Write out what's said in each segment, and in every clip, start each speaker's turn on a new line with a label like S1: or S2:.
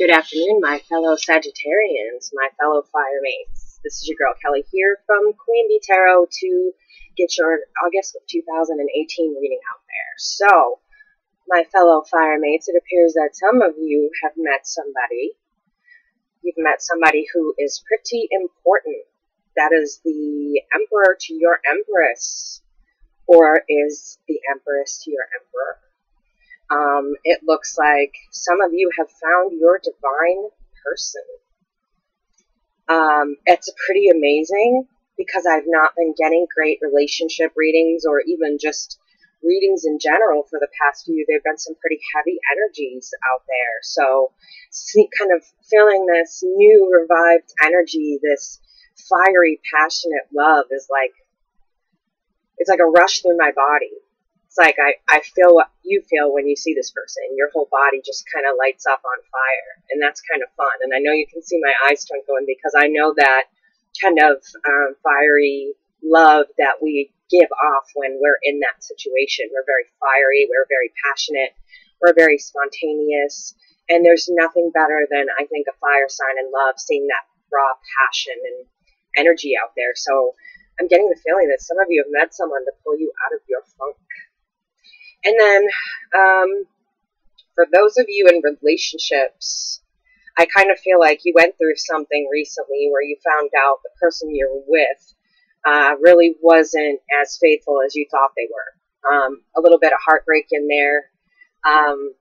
S1: Good afternoon, my fellow Sagittarians, my fellow fire mates. This is your girl Kelly here from Queen Bee Tarot to get your August of 2018 reading out there. So, my fellow fire mates, it appears that some of you have met somebody. You've met somebody who is pretty important. That is the Emperor to your Empress, or is the Empress to your Emperor. It looks like some of you have found your divine person. It's pretty amazing because I've not been getting great relationship readings or even just readings in general for the past few. There have been some pretty heavy energies out there. So kind of feeling this new revived energy, this fiery, passionate love is like, it's like a rush through my body. It's like I feel what you feel when you see this person. Your whole body just kind of lights up on fire, and that's kind of fun. And I know you can see my eyes twinkling because I know that kind of fiery love that we give off when we're in that situation. We're very fiery, we're very passionate, we're very spontaneous, and there's nothing better than, I think, a fire sign in love, seeing that raw passion and energy out there. So I'm getting the feeling that some of you have met someone to pull you out of your funk. And then, for those of you in relationships, I kind of feel like you went through something recently where you found out the person you're with really wasn't as faithful as you thought they were. A little bit of heartbreak in there. And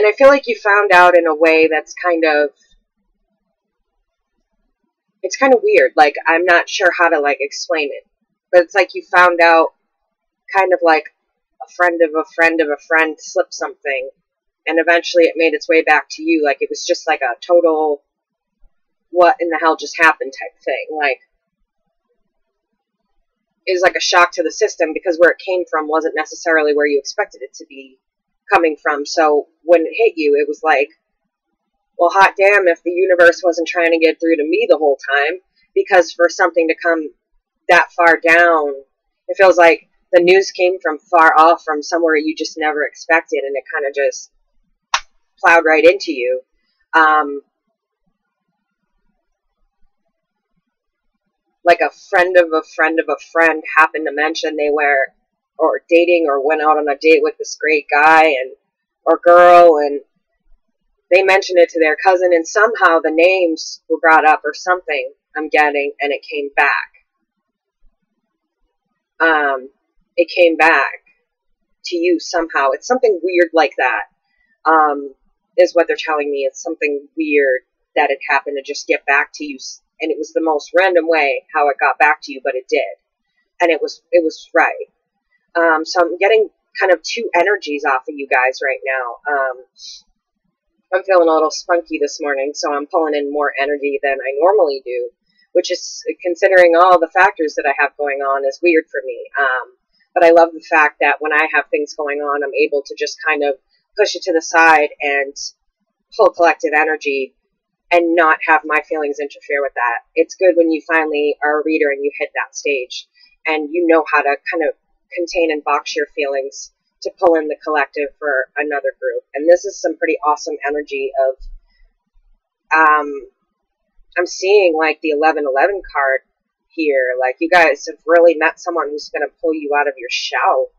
S1: I feel like you found out in a way that's kind of, it's kind of weird. Like, I'm not sure how to, like, explain it. But it's like you found out kind of like a friend of a friend of a friend slipped something, and eventually it made its way back to you. Like, it was just like a total what in the hell just happened type thing. Like, it was like a shock to the system because where it came from wasn't necessarily where you expected it to be coming from. So when it hit you, it was like, well, hot damn if the universe wasn't trying to get through to me the whole time, because for something to come that far down, it feels like the news came from far off, from somewhere you just never expected, and it kind of just plowed right into you. Like a friend of a friend of a friend happened to mention they were or dating or went out on a date with this great guy and or girl, and they mentioned it to their cousin, and somehow the names were brought up or something, I'm getting, and it came back. It came back to you somehow. It's something weird like that, is what they're telling me. It's something weird that it happened to just get back to you, and it was the most random way how it got back to you, but it did, and it was right. So I'm getting kind of two energies off of you guys right now. I'm feeling a little spunky this morning, so I'm pulling in more energy than I normally do, which is, considering all the factors that I have going on, is weird for me. But I love the fact that when I have things going on, I'm able to just kind of push it to the side and pull collective energy and not have my feelings interfere with that. It's good when you finally are a reader and you hit that stage and you know how to kind of contain and box your feelings to pull in the collective for another group. And this is some pretty awesome energy of, I'm seeing like the 1111 card here. Like, you guys have really met someone who's going to pull you out of your shell.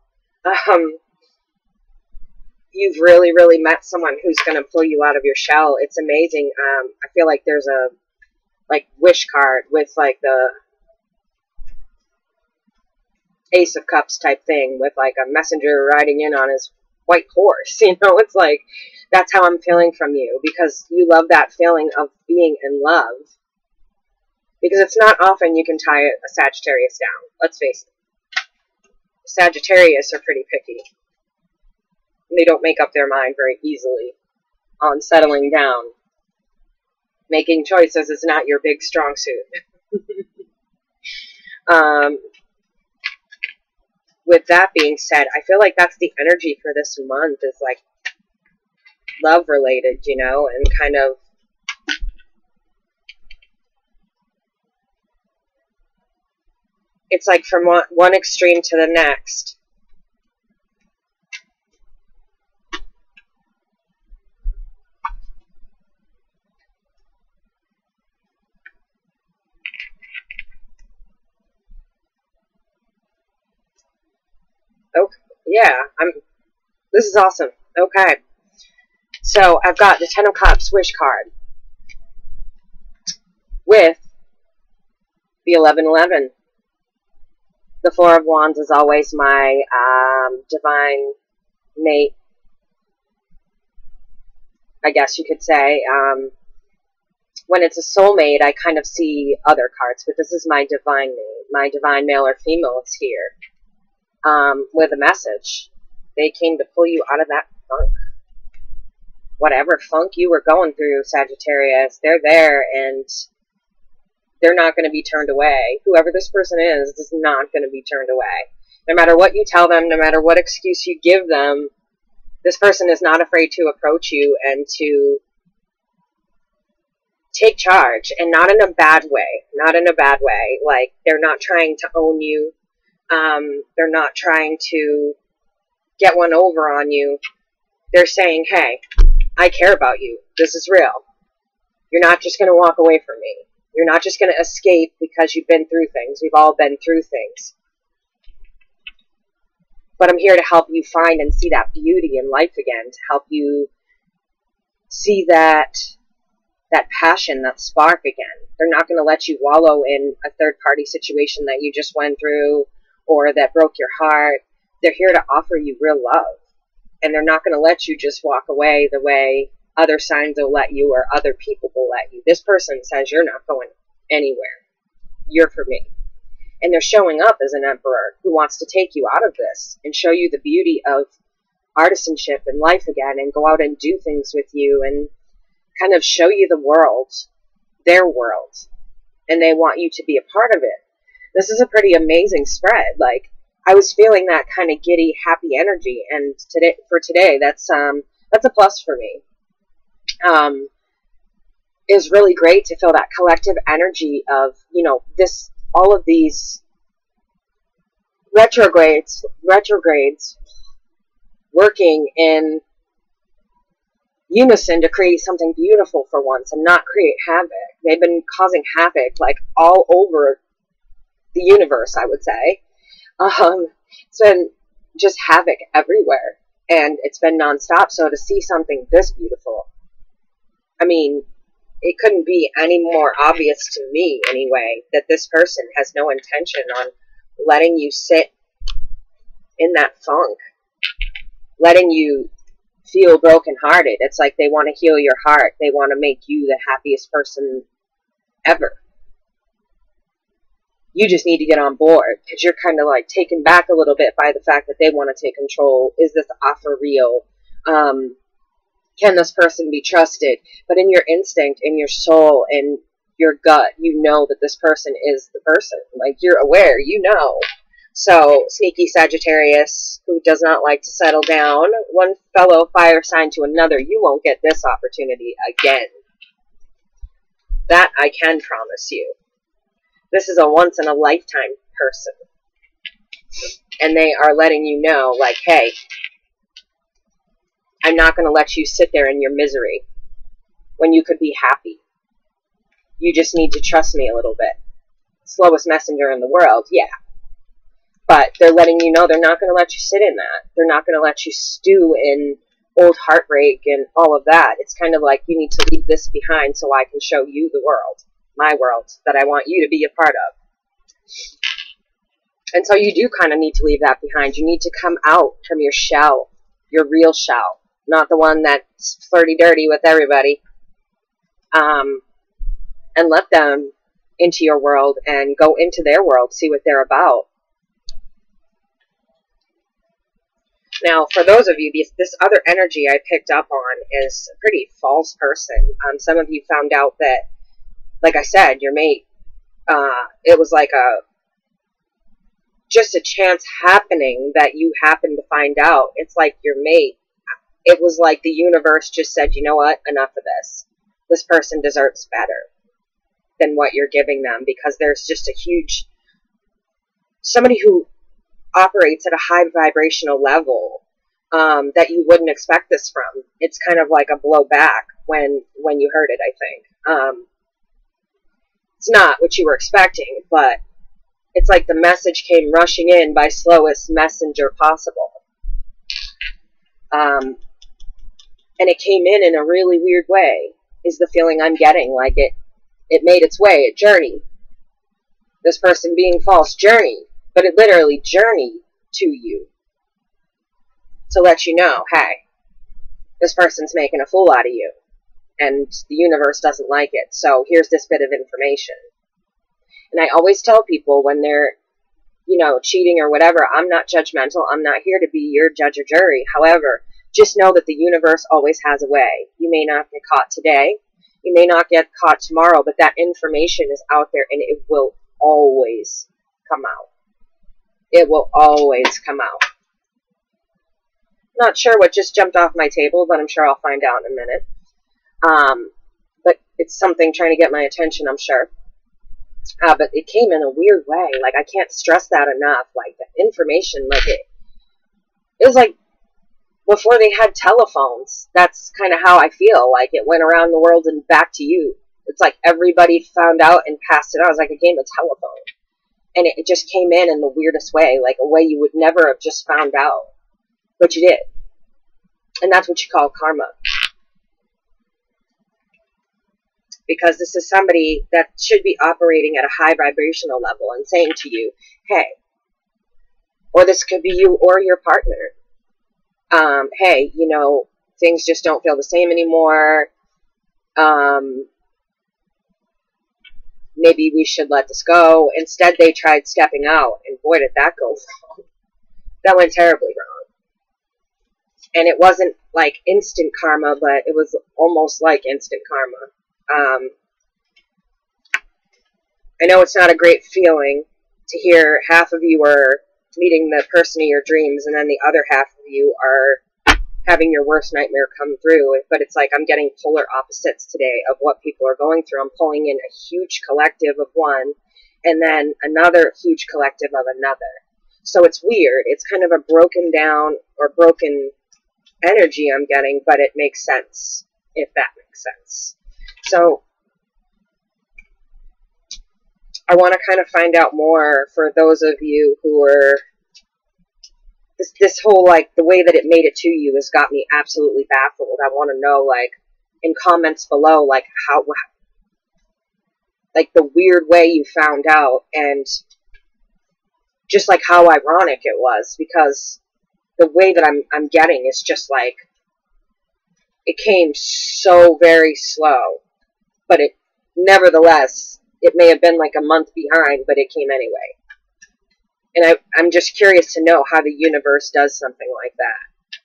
S1: You've really, really met someone who's going to pull you out of your shell. It's amazing. I feel like there's a, like, wish card with, like, the Ace of Cups type thing with, like, a messenger riding in on his white horse. You know, it's like, that's how I'm feeling from you, because you love that feeling of being in love. Because it's not often you can tie a Sagittarius down. Let's face it. Sagittarius are pretty picky. They don't make up their mind very easily on settling down. Making choices is not your big strong suit. With that being said, I feel like that's the energy for this month, is like love related, you know, and kind of it's like from one extreme to the next. this is awesome. Okay. So I've got the Ten of Cups wish card with the 1111. The Four of Wands is always my divine mate, I guess you could say. When it's a soulmate, I kind of see other cards, but this is my divine mate. My divine male or female is here with a message. They came to pull you out of that funk. Whatever funk you were going through, Sagittarius, they're there, and they're not going to be turned away. Whoever this person is not going to be turned away. No matter what you tell them, no matter what excuse you give them, this person is not afraid to approach you and to take charge, and not in a bad way. Not in a bad way. Like, they're not trying to own you. They're not trying to get one over on you. They're saying, hey, I care about you. This is real. You're not just going to walk away from me. You're not just going to escape because you've been through things. We've all been through things. But I'm here to help you find and see that beauty in life again, to help you see that passion, that spark again. They're not going to let you wallow in a third-party situation that you just went through or that broke your heart. They're here to offer you real love. And they're not going to let you just walk away the way other signs will let you or other people will let you. This person says you're not going anywhere. You're for me. And they're showing up as an emperor who wants to take you out of this and show you the beauty of artisanship and life again, and go out and do things with you and kind of show you the world, their world. And they want you to be a part of it. This is a pretty amazing spread. Like, I was feeling that kind of giddy, happy energy, and today, that's a plus for me. It was really great to feel that collective energy of, all of these retrogrades working in unison to create something beautiful for once and not create havoc. They've been causing havoc like all over the universe, I would say. It's been just havoc everywhere, and it's been nonstop. So to see something this beautiful, I mean, it couldn't be any more obvious to me, anyway, that this person has no intention on letting you sit in that funk, letting you feel brokenhearted. It's like they want to heal your heart. They want to make you the happiest person ever. You just need to get on board, because you're kind of like taken back a little bit by the fact that they want to take control. Is this offer real? Can this person be trusted? But in your instinct, in your soul, in your gut, you know that this person is the person. Like, you're aware, you know. So, sneaky Sagittarius, who does not like to settle down, one fellow fire sign to another, you won't get this opportunity again. That I can promise you. This is a once-in-a-lifetime person. And they are letting you know, like, hey, I'm not going to let you sit there in your misery when you could be happy. You just need to trust me a little bit. Slowest messenger in the world, yeah. But they're letting you know they're not going to let you sit in that. They're not going to let you stew in old heartbreak and all of that. It's kind of like, you need to leave this behind so I can show you the world, my world, that I want you to be a part of. And so you do kind of need to leave that behind. You need to come out from your shell, your real shell, not the one that's flirty-dirty with everybody, and let them into your world and go into their world, see what they're about. Now, for those of you, this other energy I picked up on is a pretty false person. Some of you found out that, like I said, your mate, it was like just a chance happening that you happened to find out. It's like your mate, it was like the universe just said, you know what, enough of this. This person deserves better than what you're giving them, because there's just a huge, somebody who operates at a high vibrational level that you wouldn't expect this from. It's kind of like a blowback when you heard it, I think. It's not what you were expecting, but it's like the message came rushing in by slowest messenger possible. And it came in a really weird way, is the feeling I'm getting. Like it made its way, it journeyed. This person being false journeyed, but it literally journeyed to you to let you know, hey, this person's making a fool out of you, and the universe doesn't like it, so here's this bit of information. And I always tell people when they're, you know, cheating or whatever, I'm not judgmental, I'm not here to be your judge or jury. However, just know that the universe always has a way. You may not get caught today, you may not get caught tomorrow, but that information is out there, and it will always come out. It will always come out. Not sure what just jumped off my table, but I'm sure I'll find out in a minute. But it's something trying to get my attention, I'm sure. But it came in a weird way. Like, I can't stress that enough. Like, the information, like, it was like before they had telephones. That's kind of how I feel. Like, it went around the world and back to you. It's like everybody found out and passed it on. It was like a game of telephone. And it just came in the weirdest way, like a way you would never have just found out. But you did. And that's what you call karma. Because this is somebody that should be operating at a high vibrational level and saying to you, hey, or this could be you or your partner, hey, you know, things just don't feel the same anymore. Maybe we should let this go. Instead, they tried stepping out, and boy, did that go wrong. That went terribly wrong. And it wasn't like instant karma, but it was almost like instant karma. I know it's not a great feeling to hear half of you are meeting the person of your dreams, and then the other half of you are having your worst nightmare come through. But it's like I'm getting polar opposites today of what people are going through. I'm pulling in a huge collective of one, and then another huge collective of another. So it's weird. It's kind of a broken down or broken energy I'm getting, but it makes sense, if that makes sense. So I want to kind of find out more for those of you who are this whole, like, the way that it made it to you has got me absolutely baffled. I want to know, like, in comments below, like, how, like, the weird way you found out, and just, like, how ironic it was, because the way that I'm getting is just, like, it came so very slow, but it, nevertheless, it may have been, like, a month behind, but it came anyway. And I'm just curious to know how the universe does something like that,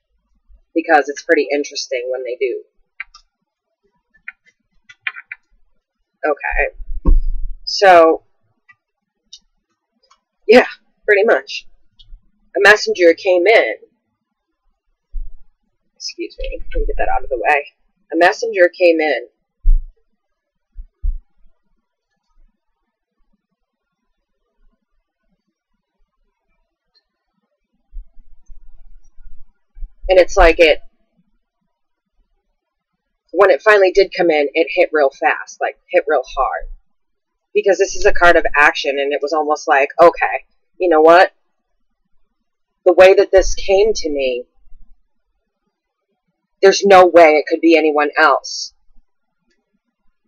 S1: because it's pretty interesting when they do. Okay. So, yeah, pretty much. A messenger came in. Excuse me, let me get that out of the way. A messenger came in. And it's like when it finally did come in, it hit real fast, like hit real hard. Because this is a card of action, and it was almost like, okay, you know what? The way that this came to me, there's no way it could be anyone else.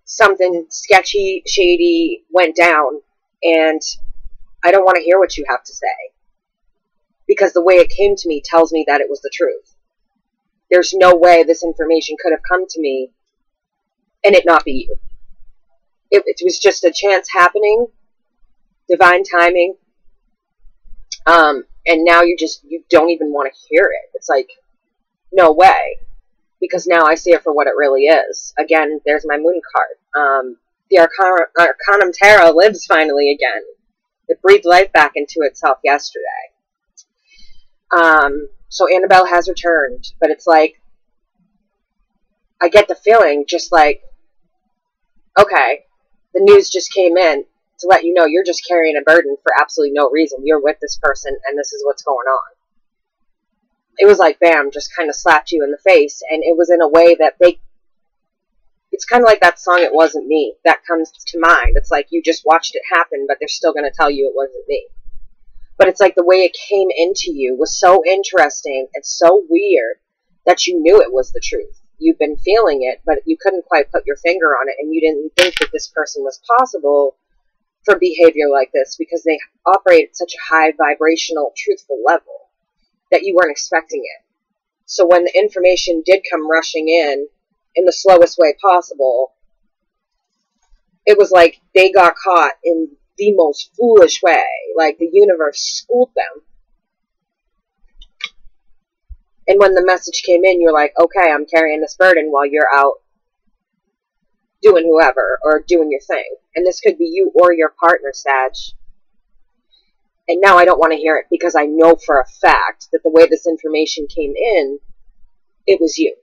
S1: Something sketchy, shady went down, and I don't want to hear what you have to say. Because the way it came to me tells me that it was the truth. There's no way this information could have come to me and it not be you. It was just a chance happening, divine timing, and now you don't even want to hear it. It's like, no way. Because now I see it for what it really is. Again, there's my moon card. The Arcanum Tarot lives finally again. It breathed life back into itself yesterday. So Annabelle has returned, but it's like, I get the feeling just like, okay, the news just came in to let you know you're just carrying a burden for absolutely no reason. You're with this person, and this is what's going on. It was like, bam, just kind of slapped you in the face, and it was in a way that it's kind of like that song, It Wasn't Me, that comes to mind. It's like you just watched it happen, but they're still going to tell you it wasn't me. But it's like the way it came into you was so interesting and so weird that you knew it was the truth. You've been feeling it, but you couldn't quite put your finger on it, and you didn't think that this person was possible for behavior like this because they operate at such a high vibrational, truthful level that you weren't expecting it. So when the information did come rushing in the slowest way possible, it was like they got caught in the most foolish way, like the universe schooled them. And when the message came in, you're like, okay, I'm carrying this burden while you're out doing whoever or doing your thing. And this could be you or your partner, Sag. And now I don't want to hear it because I know for a fact that the way this information came in, it was you.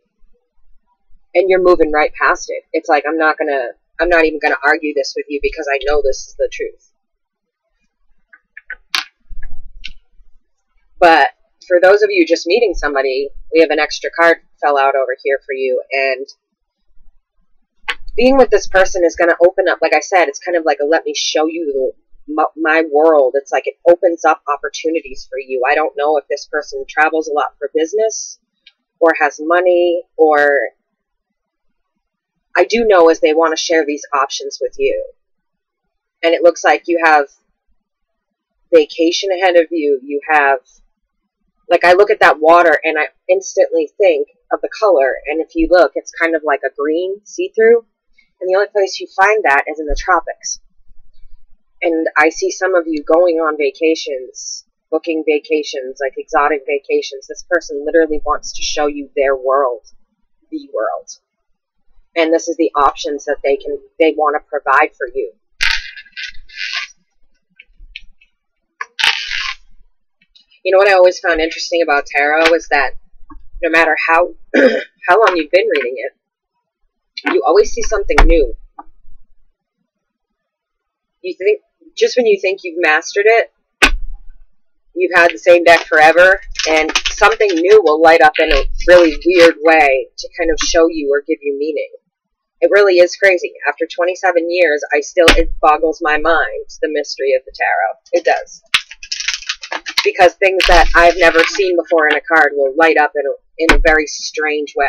S1: And you're moving right past it. It's like, I'm not even going to argue this with you because I know this is the truth. But for those of you just meeting somebody, we have an extra card fell out over here for you. And being with this person is going to open up, like I said, it's kind of like a let me show you my world. It's like it opens up opportunities for you. I don't know if this person travels a lot for business or has money, or I do know is they want to share these options with you. And it looks like you have vacation ahead of you. You have, like, I look at that water and I instantly think of the color. And if you look, it's kind of like a green see-through. And the only place you find that is in the tropics. And I see some of you going on vacations, booking vacations, like exotic vacations. This person literally wants to show you their world, the world. And this is the options that they want to provide for you. You know what I always found interesting about tarot is that no matter how long you've been reading it, you always see something new. You think, just when you think you've mastered it, you've had the same deck forever, and something new will light up in a really weird way to kind of show you or give you meaning. It really is crazy. After 27 years, it boggles my mind, the mystery of the tarot. It does. Because things that I've never seen before in a card will light up in a very strange way.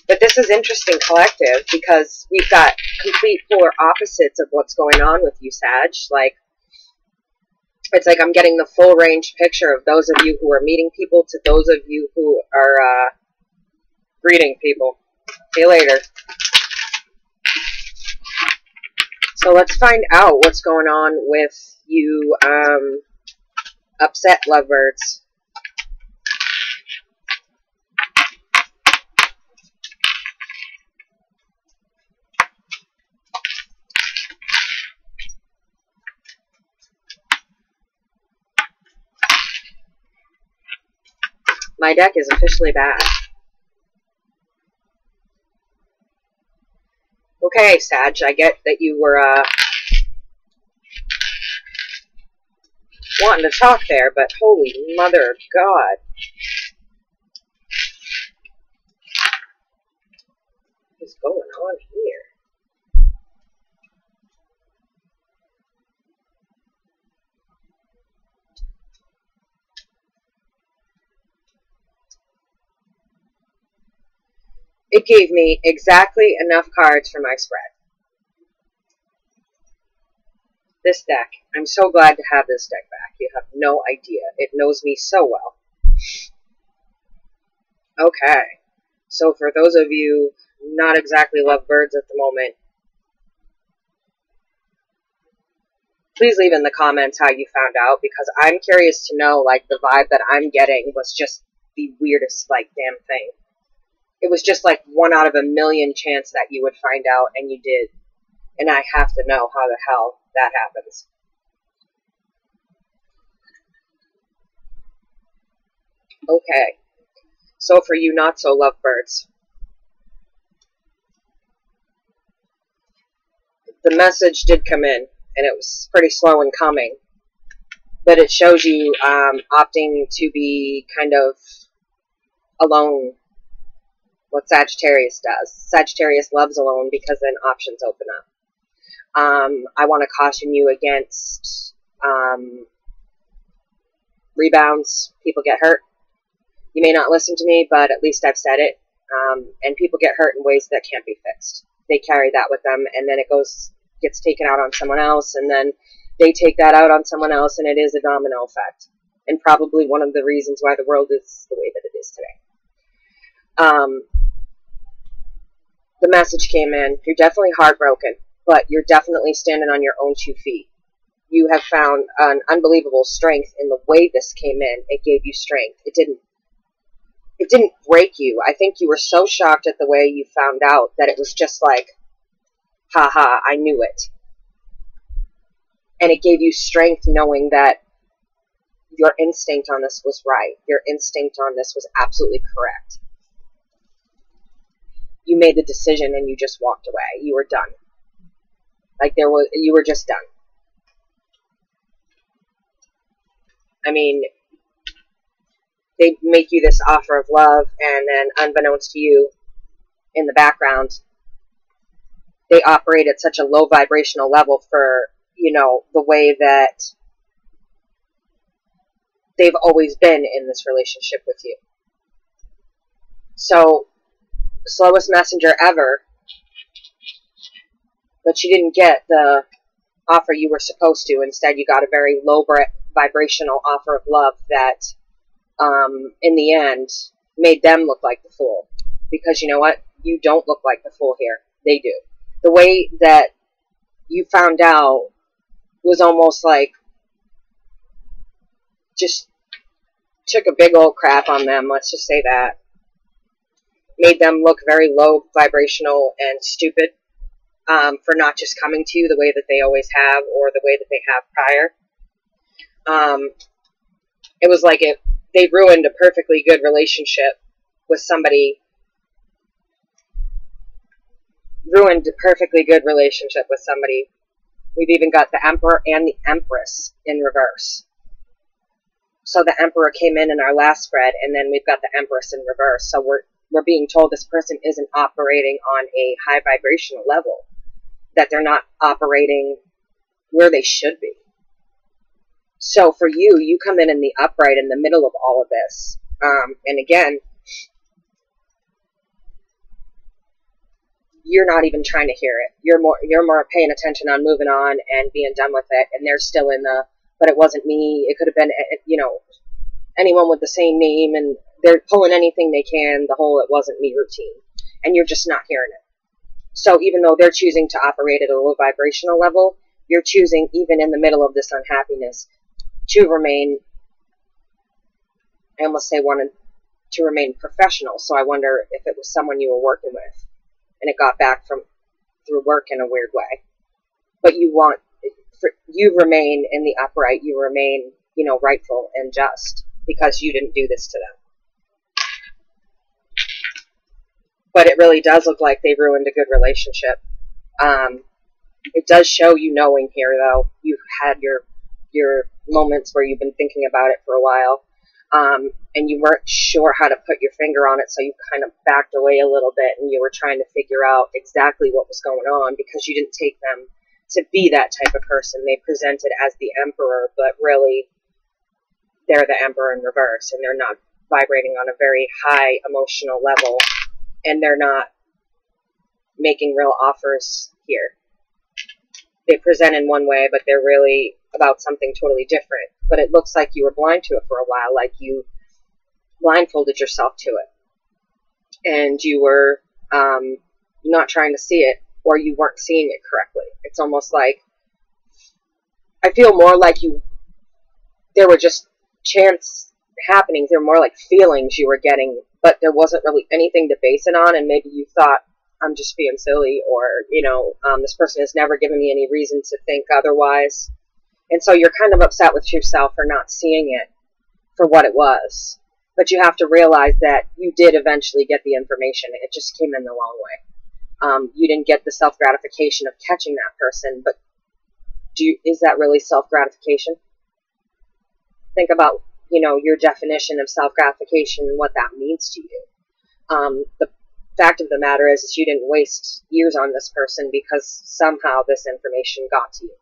S1: But this is interesting, collective, because we've got complete polar opposites of what's going on with you, Sag. Like, it's like I'm getting the full range picture of those of you who are meeting people to those of you who are greeting people. See you later. So let's find out what's going on with you upset lovebirds. My deck is officially bad. Okay, Sag, I get that you were wanting to talk there, but holy mother of God. What is going on here? It gave me exactly enough cards for my spread. This deck. I'm so glad to have this deck back. You have no idea. It knows me so well. Okay. So for those of you not exactly lovebirds at the moment, please leave in the comments how you found out, because I'm curious to know, like, the vibe that I'm getting was just the weirdest, like, damn thing. It was just like 1 out of a million chance that you would find out, and you did. And I have to know how the hell that happens. Okay. So for you not so lovebirds, the message did come in, and it was pretty slow in coming. But it shows you opting to be kind of alone. What Sagittarius does. Sagittarius loves alone because then options open up. I want to caution you against rebounds, people get hurt. You may not listen to me, but at least I've said it. And people get hurt in ways that can't be fixed. They carry that with them, and then it gets taken out on someone else, and then they take that out on someone else, and it is a domino effect. And probably one of the reasons why the world is the way that it is today. The message came in. You're definitely heartbroken, but you're definitely standing on your own 2 feet. You have found an unbelievable strength in the way this came in. It gave you strength. It didn't break you. I think you were so shocked at the way you found out that it was just like, haha, I knew it. And it gave you strength knowing that your instinct on this was right. Your instinct on this was absolutely correct. You made the decision and you just walked away. You were done. You were just done. I mean, they make you this offer of love, and then unbeknownst to you, in the background, they operate at such a low vibrational level for, the way that they've always been in this relationship with you. So, slowest messenger ever, but you didn't get the offer you were supposed to. Instead, you got a very low vibrational offer of love that, in the end, made them look like the fool. Because you know what? You don't look like the fool here. They do. The way that you found out was almost like just took a big old crap on them, let's just say that. Made them look very low vibrational and stupid for not just coming to you the way that they always have or the way that they have prior. It was like they ruined a perfectly good relationship with somebody. We've even got the Emperor and the Empress in reverse. So the Emperor came in our last spread, and then we've got the Empress in reverse. So we're being told this person isn't operating on a high vibrational level, that they're not operating where they should be. So for you come in the upright in the middle of all of this. And again, you're not even trying to hear it. You're more paying attention on moving on and being done with it. And they're still in but it wasn't me. It could have been, anyone with the same name, and they're pulling anything they can, the whole it wasn't me routine. And you're just not hearing it. So even though they're choosing to operate at a low vibrational level, you're choosing, even in the middle of this unhappiness, to remain, I almost say wanted to remain professional. So I wonder if it was someone you were working with, and it got back through work in a weird way. But you remain in the upright, you remain, rightful and just, because you didn't do this to them. But it really does look like they ruined a good relationship. It does show you knowing here, though. You've had your moments where you've been thinking about it for a while, and you weren't sure how to put your finger on it, so you kind of backed away a little bit, and you were trying to figure out exactly what was going on, because you didn't take them to be that type of person. They presented as the Emperor, but really they're the Emperor in reverse, and they're not vibrating on a very high emotional level, and they're not making real offers here. They present in one way, but they're really about something totally different. But it looks like you were blind to it for a while, like you blindfolded yourself to it, and you were not trying to see it, or you weren't seeing it correctly. It's almost like, I feel more like there were just chance happenings. They were more like feelings you were getting, but there wasn't really anything to base it on, and maybe you thought, I'm just being silly, or, this person has never given me any reason to think otherwise. And so you're kind of upset with yourself for not seeing it for what it was. But you have to realize that you did eventually get the information. It just came in the wrong way. You didn't get the self-gratification of catching that person, but is that really self-gratification? Think about, your definition of self-gratification and what that means to you. The fact of the matter is you didn't waste years on this person because somehow this information got to you.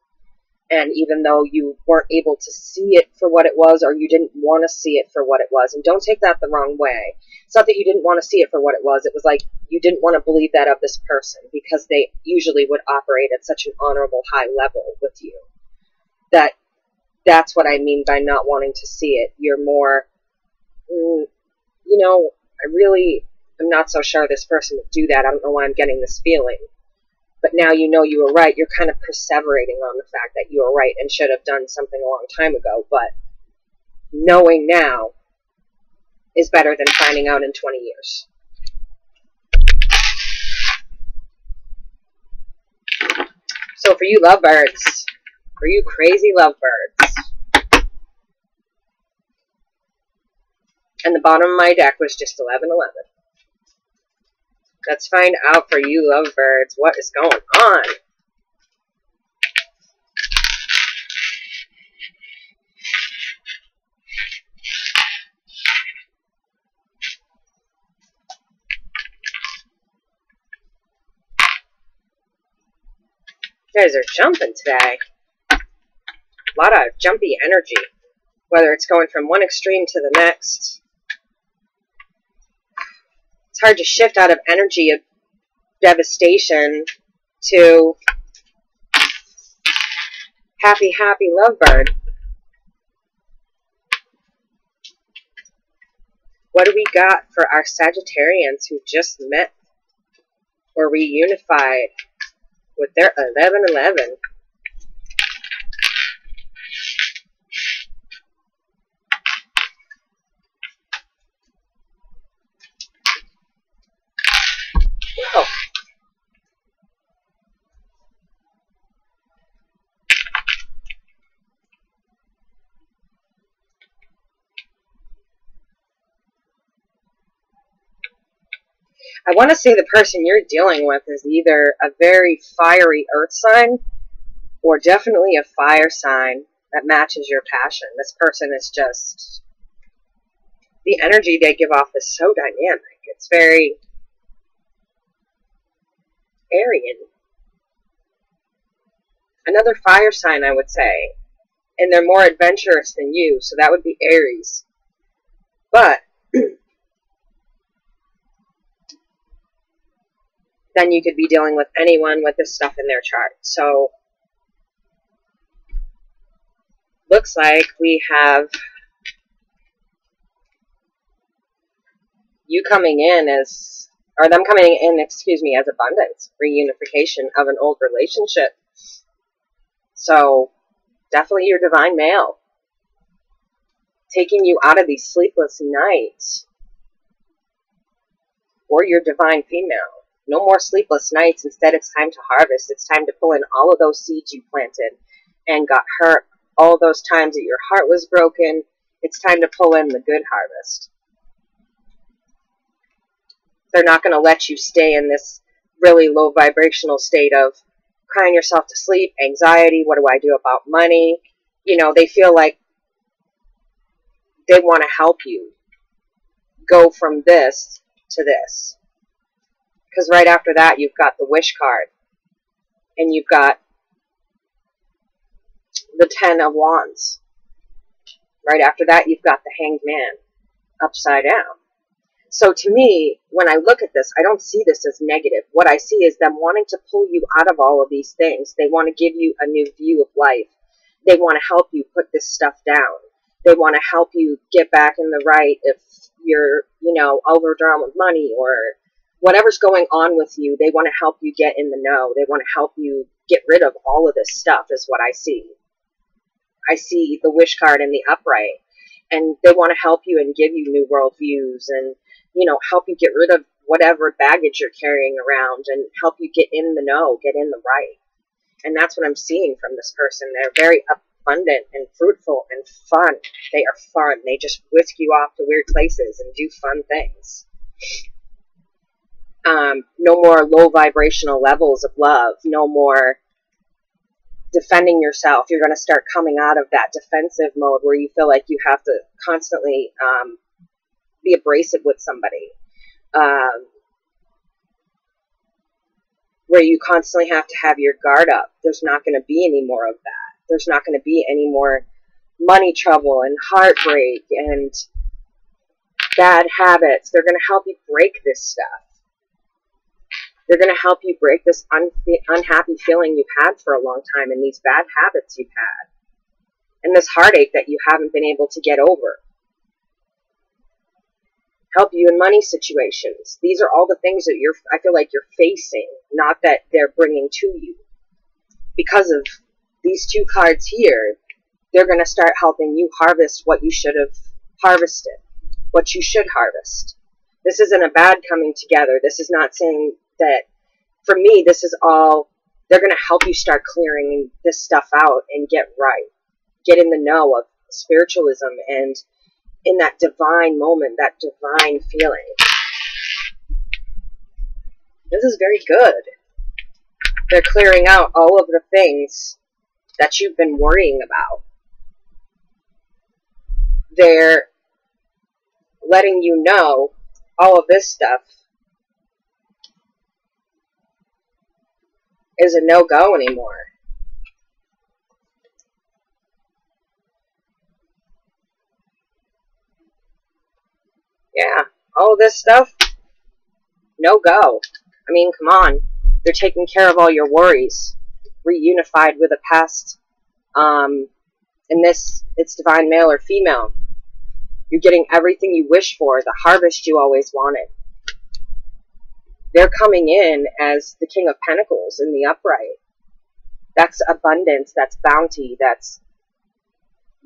S1: And even though you weren't able to see it for what it was, or you didn't want to see it for what it was, and don't take that the wrong way. It's not that you didn't want to see it for what it was. It was like you didn't want to believe that of this person, because they usually would operate at such an honorable high level with you. That's what I mean by not wanting to see it. You're more, I'm not so sure this person would do that. I don't know why I'm getting this feeling. But now you know you were right. You're kind of perseverating on the fact that you were right and should have done something a long time ago. But knowing now is better than finding out in 20 years. So for you lovebirds, for you crazy lovebirds, and the bottom of my deck was just 1111. Let's find out for you lovebirds what is going on. You guys are jumping today. A lot of jumpy energy, whether it's going from one extreme to the next. It's hard to shift out of energy of devastation to happy, happy lovebird. What do we got for our Sagittarians who just met or reunified with their 1111? Oh. I want to say the person you're dealing with is either a very fiery earth sign or definitely a fire sign that matches your passion. This person is just, the energy they give off is so dynamic. It's very Aryan. Another fire sign, I would say. And they're more adventurous than you, so that would be Aries. But then you could be dealing with anyone with this stuff in their chart. So looks like we have you coming in as, or them coming in, excuse me, as abundance, reunification of an old relationship. So definitely your divine male, taking you out of these sleepless nights, or your divine female. No more sleepless nights. Instead, it's time to harvest. It's time to pull in all of those seeds you planted and got hurt. All those times that your heart was broken. It's time to pull in the good harvest. They're not going to let you stay in this really low vibrational state of crying yourself to sleep, anxiety, what do I do about money? You know, they feel like they want to help you go from this to this. Because right after that, you've got the wish card. And you've got the 10 of Wands. Right after that, you've got the Hanged Man upside down. So to me, when I look at this, I don't see this as negative. What I see is them wanting to pull you out of all of these things. They want to give you a new view of life. They want to help you put this stuff down. They want to help you get back in the right if you're, overdrawn with money or whatever's going on with you. They want to help you get in the know. They want to help you get rid of all of this stuff is what I see. I see the wish card in the upright. And they want to help you and give you new worldviews and, help you get rid of whatever baggage you're carrying around and help you get in the know, get in the right. And that's what I'm seeing from this person. They're very abundant and fruitful and fun. They are fun. They just whisk you off to weird places and do fun things. No more low vibrational levels of love. No more defending yourself. You're going to start coming out of that defensive mode where you feel like you have to constantly be abrasive with somebody. Where you constantly have to have your guard up. There's not going to be any more of that. there's not going to be any more money trouble and heartbreak and bad habits. They're going to help you break this stuff. They're going to help you break this unhappy feeling you've had for a long time and these bad habits you've had and this heartache that you haven't been able to get over. Help you in money situations. These are all the things that I feel like you're facing, not that they're bringing to you. Because of these two cards here, they're going to start helping you harvest what you should have harvested, what you should harvest. This isn't a bad coming together. This is not saying that, for me, this is all, they're going to help you start clearing this stuff out and get right. Get in the know of spiritualism and in that divine moment, that divine feeling. This is very good. They're clearing out all of the things that you've been worrying about. They're letting you know all of this stuff is a no-go anymore. Yeah, all of this stuff, no-go. I mean, come on. They're taking care of all your worries, reunified with a past, in this, it's divine male or female. You're getting everything you wish for, the harvest you always wanted. They're coming in as the King of Pentacles in the upright. That's abundance, that's bounty,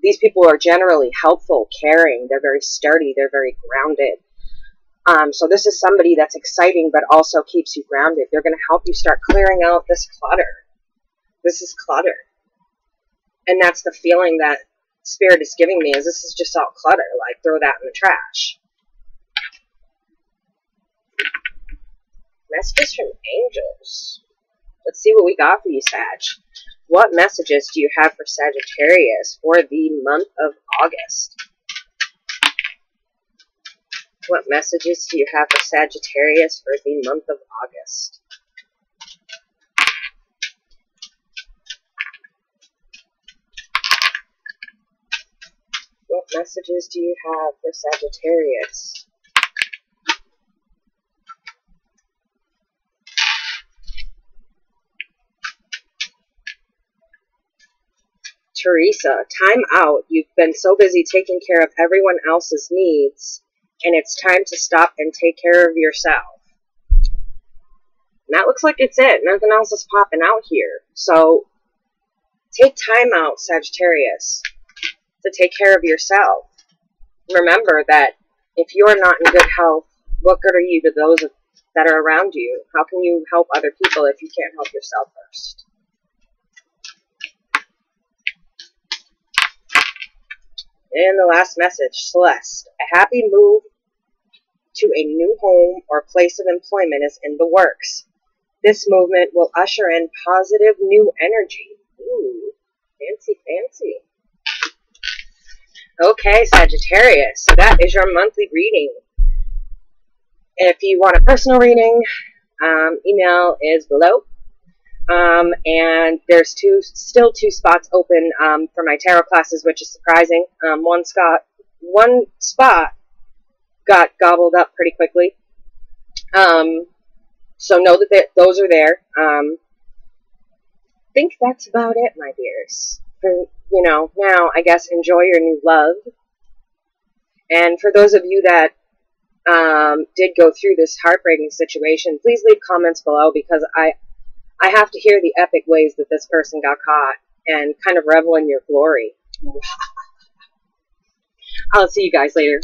S1: these people are generally helpful, caring, they're very sturdy, they're very grounded. So this is somebody that's exciting but also keeps you grounded. They're going to help you start clearing out this clutter. This is clutter. And that's the feeling that Spirit is giving me, is this is just all clutter. Like, throw that in the trash. Messages from angels. Let's see what we got for you, Sag. What messages do you have for Sagittarius for the month of August? What messages do you have for Sagittarius for the month of August? What messages do you have for Sagittarius? Teresa, time out. You've been so busy taking care of everyone else's needs, and it's time to stop and take care of yourself. And that looks like it's it. Nothing else is popping out here. So, take time out, Sagittarius, to take care of yourself. Remember that if you're not in good health, what good are you to those that are around you? How can you help other people if you can't help yourself first? And the last message, Celeste. A happy move to a new home or place of employment is in the works. This movement will usher in positive new energy. Ooh, fancy, fancy. Okay, Sagittarius, that is your monthly reading. If you want a personal reading, email is below. And there's still two spots open for my tarot classes, which is surprising. One spot got gobbled up pretty quickly. So know that those are there. I think that's about it, my dears. For, now I guess enjoy your new love. And for those of you that did go through this heartbreaking situation, please leave comments below, because I have to hear the epic ways that this person got caught and kind of revel in your glory. I'll see you guys later.